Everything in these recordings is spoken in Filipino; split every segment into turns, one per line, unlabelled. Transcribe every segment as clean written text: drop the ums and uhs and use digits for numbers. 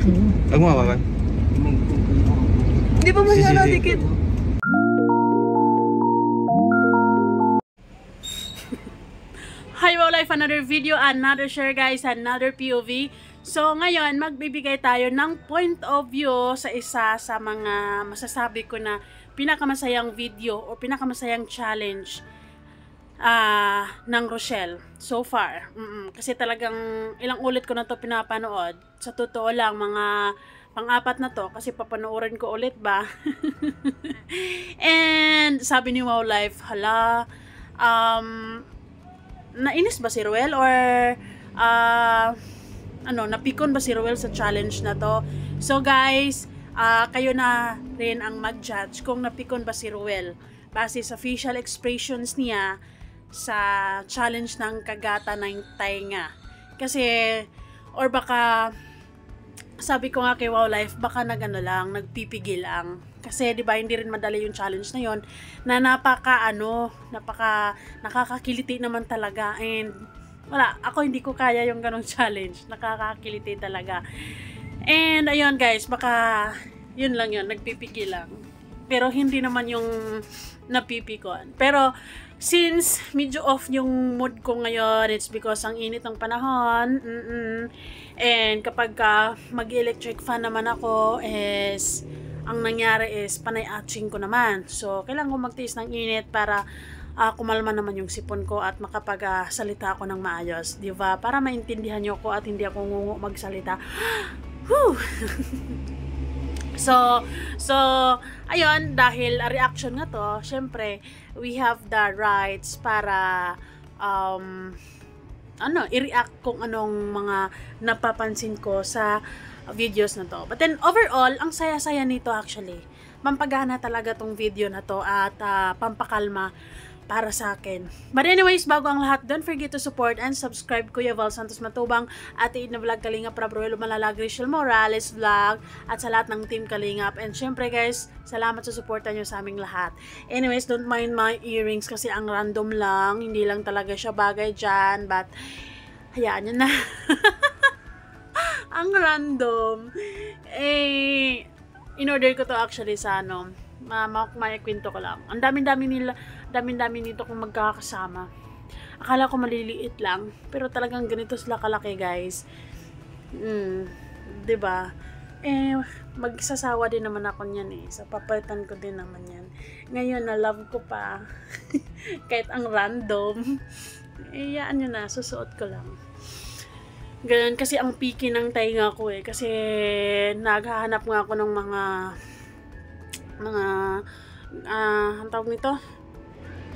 Huwag mo hawakan.
Hindi pa masyado dikit. Hi, Wow Life! Another video, another share guys, another POV. So ngayon, magbibigay tayo ng point of view sa isa sa mga masasabi ko na pinakamasayang video o pinakamasayang challenge ng Rochelle so far. Kasi talagang ilang ulit ko na to pinapanood. Sa totoo lang, mga pang-apat na to kasi papanoorin ko ulit ba. And sabi ni Wow Life, hala, nainis ba si Ruel or napikon ba si Ruel sa challenge na to? So guys, kayo na rin ang mag-judge kung napikon ba si Ruel base sa facial expressions niya sa challenge ng kagata ng tainga. Kasi or baka sabi ko nga kay Wow Life, baka nagpipigil lang. Kasi 'di ba hindi rin madali yung challenge na yon na napaka nakakakiliti naman talaga, and wala, ako hindi ko kaya yung ganong challenge. Nakakakiliti talaga. And ayun guys, baka yun lang yun, nagpipigil lang. Pero hindi naman yung napipikon. Pero since medyo off yung mood ko ngayon, it's because ang init ng panahon. And kapag mag-electric fan naman ako, is ang nangyari is panay-atching ko naman. So, kailangan ko magtiis ng init para kumalma naman yung sipon ko at makapag-salita ako ng maayos. Diba? Para maintindihan nyo ko at hindi ako ngungu magsalita. So, ayun, dahil reaction nga to, syempre, we have the rights para i-react kung anong mga napapansin ko sa videos na to. But then overall, ang saya-saya nito actually. Pampagana talaga tong video na to at pampakalma para sa akin. But anyways, bago ang lahat, don't forget to support and subscribe Kuya Val Santos Matubang, Ate Edna Vlog, Kalingap, Rabruelo Malalag, Rachel Morales Vlog, at sa lahat ng team Kalingap. And syempre guys, salamat sa suporta nyo sa aming lahat. Anyways, don't mind my earrings kasi ang random lang, hindi lang talaga siya bagay dyan, but hayaan nyo na. Ang random. In-order ko to actually sa kwento ko lang. Ang dami-dami nito kung magkakasama. Akala ko maliliit lang, pero talagang ganito sila kalaki, guys. 'Di ba? Magsasawa din naman ako niyan sa papalitan ko din naman yan. Ngayon na love ko pa. Kahit ang random. Yaan nyo na, susuot ko lang. Ganun kasi ang piki ng tainga ko kasi naghahanap nga ako ng mga ang tawag nito,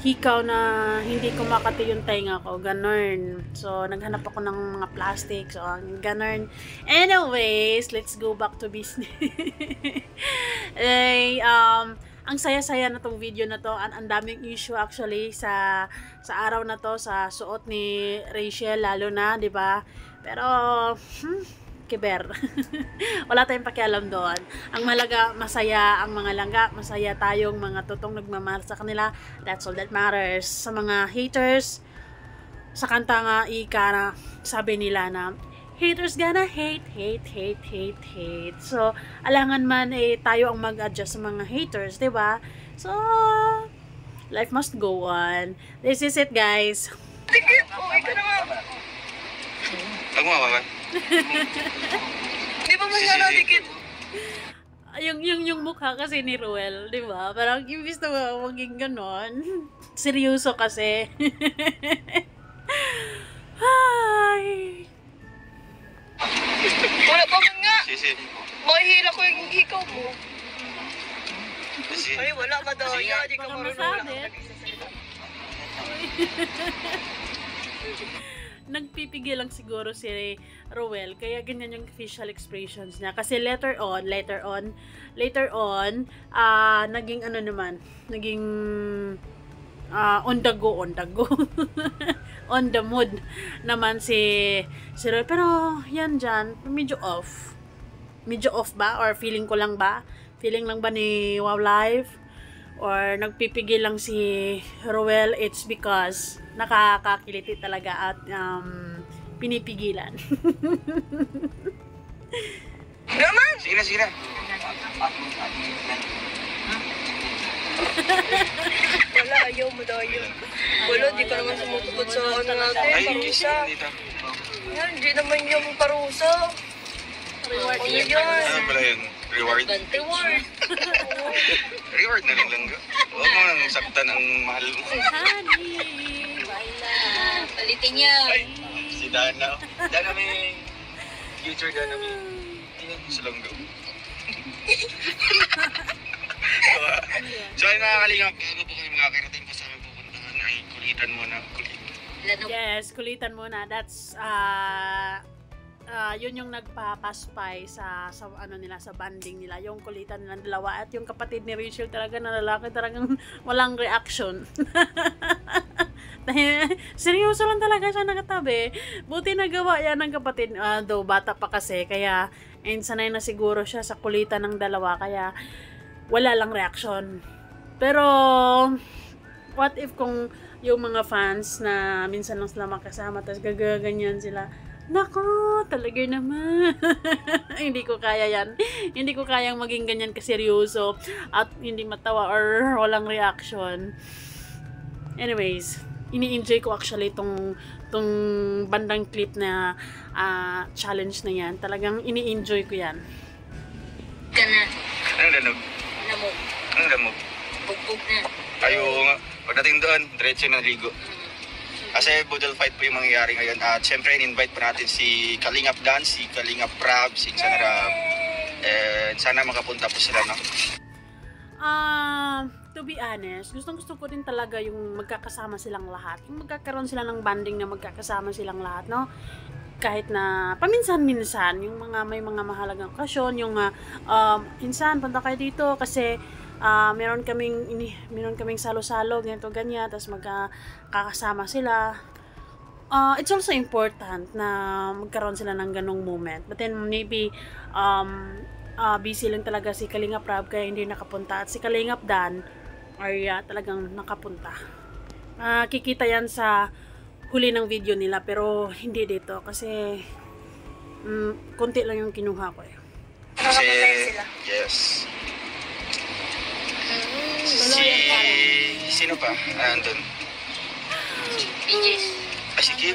hikaw na hindi ko makati yung tainga ko, ganun. So naghanap ako ng mga plastic, so ganun. Anyways, let's go back to business. Ang saya-saya na tong video na to, ang daming issue actually sa araw na to, sa suot ni Rachel lalo na, 'di ba? Pero kiber. Wala tayong pakialam doon. Ang mahalaga, masaya ang mga langga, masaya tayong mga totoong nagmamahal sa kanila. That's all that matters. Sa mga haters, sa kanta nga ika na sabi nila na haters gonna hate. So, alangan man tayo ang mag-adjust sa mga haters, 'di ba? So, life must go on. This is it, guys.
Huwag mo hawakan.
Di ba masyado dikit? Yung mukha kasi ni Ruel, di ba? Parang imbis na maging ganon. Seryoso kasi. Hi!
Wala pa man nga.
Sisi.
Mahihira ko yung ikaw mo.
Sisi.
Ay, wala ka daw. Di ka
Baka
marunong.
masabi. Nagpipigil lang siguro si Ruel, kaya ganyan yung facial expressions niya. Kasi later on, naging naging on the go. On the mood naman si Ruel. Pero yan dyan, medyo off ba? Or feeling ko lang ba? Feeling lang ba ni Wow Life? Or nagpipigil lang si Ruel? It's because nakakakiliti talaga at pinipigilan.
No!
Sige na, sige na.
Wala, ayaw mo daw yun. Wala, di ka naman sumutugot sa ano natin,
Ay, kiss
parusa.
dito.
Yan, di naman yung parusa.
Reward
Ano
yan.
yan?
Ano pala yun? Reward?
Reward.
Reward na rin lang. Huwag mo nang saktan ang mahal mo.
Honey, baila.
Palitin niya.
Ay, si Dana. Dana may future Dana may. Tingnan mo sa langgo. So ay mga kalingap, bago po kayo makakarating pa sa aming pupuntahan ay kulitan muna.
Yes, kulitan muna. That's yun yung nagpapaspay sa ano nila, sa banding nila, yung kulitan nilang dalawa. At yung kapatid ni Rachel talaga na lalaki, talagang walang reaction. Seryoso lang talaga siya nakatabi. Buti nagawa yan ng kapatid, though bata pa kasi, kaya sanay na siguro siya sa kulitan ng dalawa, kaya wala lang reaction. Pero what if kung yung mga fans na minsan lang sila makasama tapos gagaganyan sila, nako, talaga naman. Hindi ko kaya yan. Hindi ko kayang maging ganyan kaseryoso at hindi matawa or walang reaction. Anyways, ini-enjoy ko actually tong bandang clip na challenge na yan. Talagang ini-enjoy ko yan.
Kana.
Anong lanog?
Lamog.
Anong lamog?
Bugbog na.
Ayaw nga. Pagdating doon, diretso na ligo. Kasi budol fight po yung mangyayari ngayon. At syempre, in-invite pa natin si Kalingap Dan, si Kalingap Prab, si Insana Rab. And sana makapunta po sila, no?
To be honest, gustong-gusto ko din talaga yung magkakasama silang lahat. Yung magkakaroon sila ng banding na magkakasama silang lahat, no? Kahit na paminsan-minsan, yung may mga mahalagang okasyon, yung insan, punta kayo dito kasi meron kaming salo-salo, ganito, ganyan, tapos magkakasama sila. It's also important na magkaroon sila ng ganong moment. But then maybe busy lang talaga si Kalingap Rab kaya hindi nakapunta, at si Kalingap Dan ay talagang nakapunta. Kikita yan sa huli ng video nila, pero hindi dito kasi konti lang yung kinuha ko eh.
Kasi, yes. Sino pa? Andun.
PJs.
Si Kim.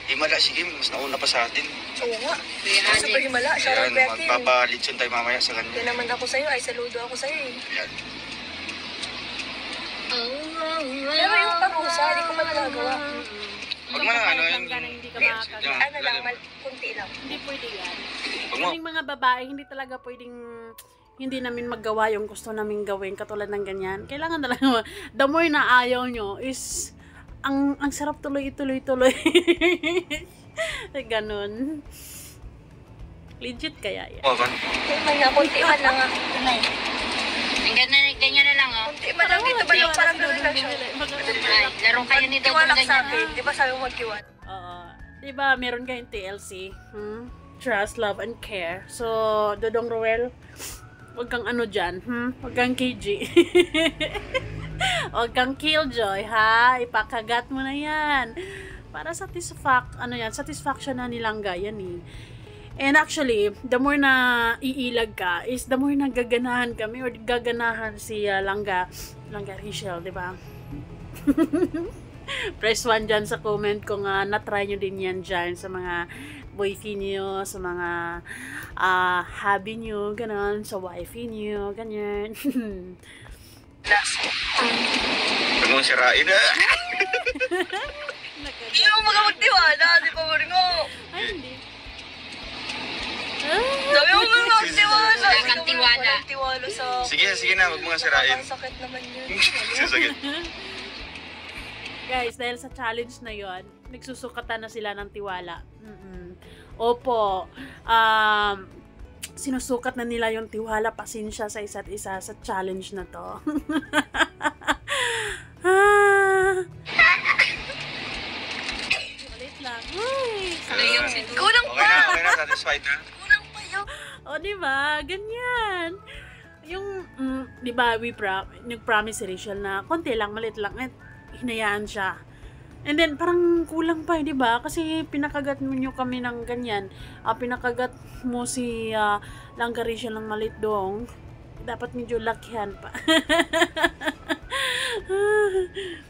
Himala si Kim, mas nauna pa sa atin.
Oo nga. Sa pahimala, siya
Ayan,
rin Becky.
magpapalitson tayo mamaya sa kanya.
Hindi naman ako sa'yo, ay saludo ako sa'yo eh.
Ayan.
Pero yung parusa, hindi ko pa nagagawa.
Huwag mo na ano yun.
Hindi ka makakagawa.
Ano lang, kunti lang.
Hindi pwede yan.
Huwag mo.
Kaming mga babae, hindi talaga pwedeng hindi namin maggawa yung gusto namin gawin katulad ng ganyan. Kailangan talaga, the more na ayaw nyo is ang sarap tuloy-tuloy. Ganon. Legit kaya yan.
Huwag ka.
Kaya nga, kunti man lang ah.
Ganyan na lang, oh.
Kunti man lang dito ba yung parang gano'n lang siya.
Ay, laro kayo ni Dodong
Tiwala
ganyan,
sabi,
ha?
di ba sabi mo magkiwan?
Oo. Diba, meron kayong TLC. Trust, love, and care. So, Dodong Roel, wag kang ano dyan. Wag kang KG. Wag kang killjoy, ha? Ipakagat mo na yan. Para satisfaction na nilangga yan eh. And actually, the more na iilag ka, is the more na gaganahan kami or gaganahan si Langga Rachel, di ba? Press 1 dyan sa comment kung na-try nyo din yan dyan sa mga boyfriend nyo, sa mga hubby nyo, ganon, sa wifey nyo, ganyan.
Huwag mong sirain na.
Hindi mo magtiwala, di ba mo rin mo?
Ay, hindi.
Sabi mo magtiwala.
Wala kang tiwala.
Walang tiwala sa...
Sige na, huwag mong sirain.
Sakit naman yun.
Sasakit.
Guys, dahil sa challenge na yon, nagsusukatan na sila ng tiwala. Opo. Sinusukat na nila yung tiwala, pasensya sa isa't isa sa challenge na to. Ulit lang. Uy,
Kulang pa!
Okay na, satisfied na.
Kulang pa yun.
o, diba? Ganyan. Yung, diba, nag-promise si Rachel na konti lang, malit lang, at hinayaan siya. And then, parang kulang pa, di ba? Kasi pinakagat mo nyo kami ng ganyan. Pinakagat mo si Langgarisha ng malit dong. Dapat medyo lakihan pa.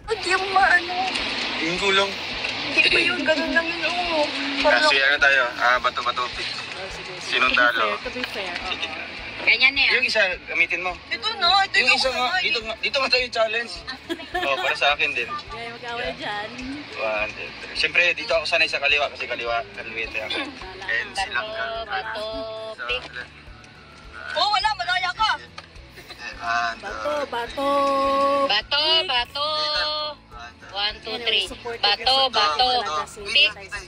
Hindi yung maano.
Yung gulong.
Hindi ko yun. Ganun lang yun. Oo. Parang
Kasi ano tayo, bato-bato pick. Sinong talo?
To be fair.
Sige
Oo.
na.
Ganyan na yan.
Yung isa, gamitin mo.
ito na. Ito
Yung isa nga, dito nga tayo challenge. Oh, para sa akin din.
Kaya mag-away dyan.
1, 2, 3. Siyempre, dito ako sanay sa kaliwa kasi kaliwete ako. And silang
Bato, pick.
Oh, wala. Malaya ka.
Bato.
Bato, bato. 1, 2, 3.
Supportive
Bato,
yung
bato.
talaga si
Pick.
Tyson.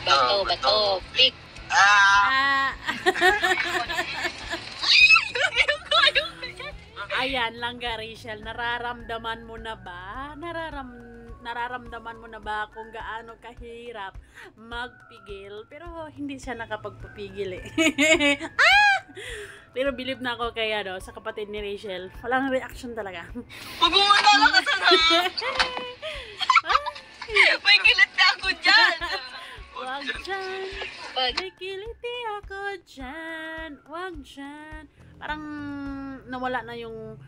Bato, bato, pick.
Ayan lang, Rachel. Nararamdaman mo na ba? Nararamdaman mo na ba kung gaano kahirap magpigil? Pero hindi siya nakapagpapigil eh. Pero believe na ako kay sa kapatid ni Rachel. Walang reaction talaga.
Pag-umala ka sana. May kilit na ako dyan.
Wag dyan.
Pag
May kiliti ako dyan. Wag dyan. Parang nawala na yung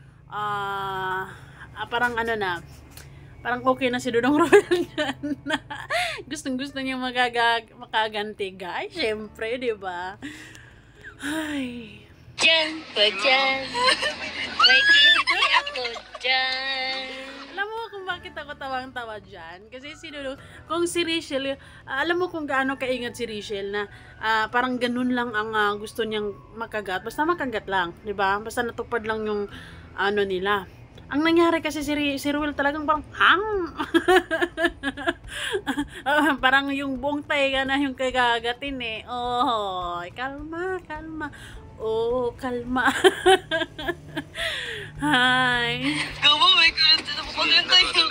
parang parang okay na si Dudong Royal dyan. Gustong-gusto niya makaganti, guys. Syempre, di ba? Ay.
dyan, pag dyan. May kiliti ako dyan.
Alam mo kung bakit ako tawang-tawa dyan? Kasi kung si Rachel, alam mo kung gaano kaingat si Rachel na parang ganun lang ang gusto niyang makagat. Basta makagat lang, di ba? Basta natupad lang yung nila. Ang nangyari kasi si Ruel talagang parang parang yung buong taiga na yung kagagatin eh. Oh, kalma. Oh, kalma. Hi.
Gawa, may kilit na ako din tayo.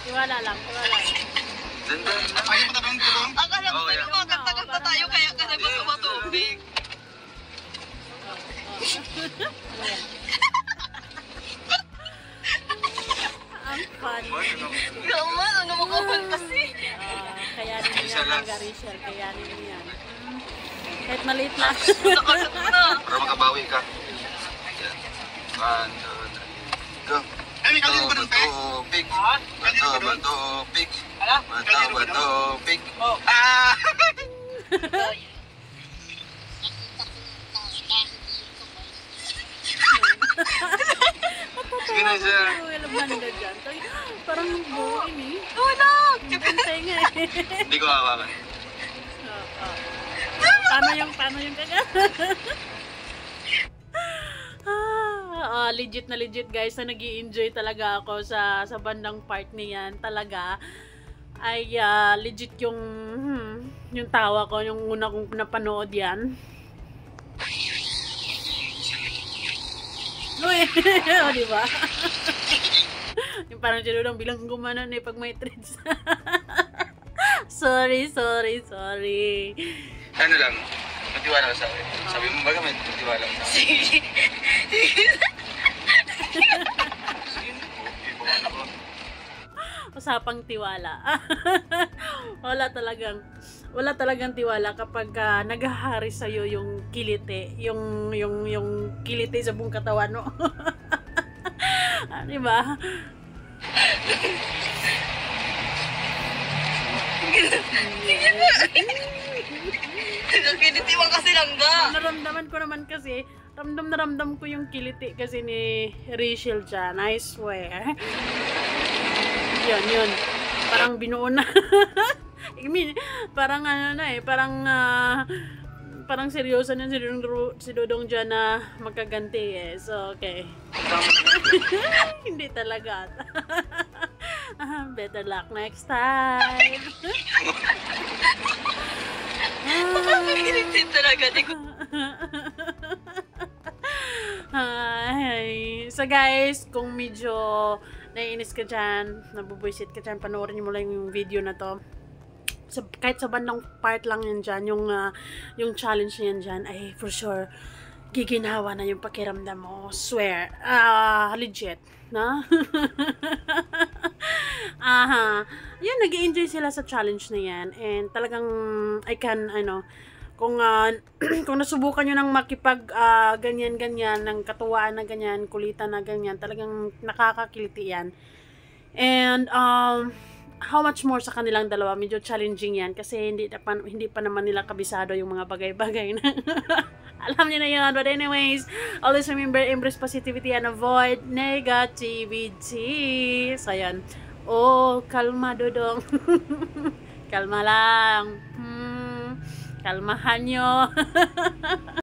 Tiwala lang.
Akala ko tayo makakanta tayo kaya kasi gusto matubig.
Ang funny.
Gawa, ano mo kasi?
Kayanin mo yan, Rachel. Kayanin mo yan. Kahit maliit lang.
Nakagat na.
Para makabawi ka. 1, 2, 3, go. Bato, pick. Bato, pick. Bato, pick. Sige na siya.
Walang banda dyan. Parang buo ini.
Wala.
Bantay nga eh.
Hindi ko hawakan.
Paano yung kagat? Legit na legit guys na nag-i-enjoy talaga ako sa bandang part niyan talaga ay legit yung tawa ko yung una kong napanood yan. Uy, o diba? Yung parang sinunang bilang gumanon eh pag may treats. sorry.
Ano lang, matiwala ka sa akin. Sabi mo ba kami, matiwala ka sa akin.
Sige.
Usapang tiwala. wala talagang tiwala kapag naghahari sa iyo yung kilite, yung kilite sa buong katawan, no? Di ba?
Kinitiwan kasi lang ga.
Naramdaman ko naman kasi, ramdam ko yung kiliti kasi ni Rachel dyan, I swear. Yun. Parang binuo na. I mean, parang parang seryoso na si Dodong dyan na magkaganti eh. So, okay. Hindi talaga. Better luck next time.
Kinitin talaga.
So guys, kung medyo naiinis ka dyan, nabubuisit ka dyan, panoorin mo lang yung video na to. Kahit sa bandang part lang yan dyan, yung challenge yan dyan, ay for sure, giginhawa na yung pakiramdam mo. Swear. Legit. No? Yun, nag-enjoy sila sa challenge na yan. And talagang, kung kung nasubukan nyo ng makipag ganyan-ganyan, ng katuwaan na ganyan, kulitan na ganyan, talagang nakakakiliti yan. And, how much more sa kanilang dalawa, medyo challenging yan kasi hindi pa naman nila kabisado yung mga bagay-bagay na alam niyo na yun. But anyways, always remember, embrace positivity and avoid negativity. So yan, kalma dodong. Kalma lang, kalmahan nyo.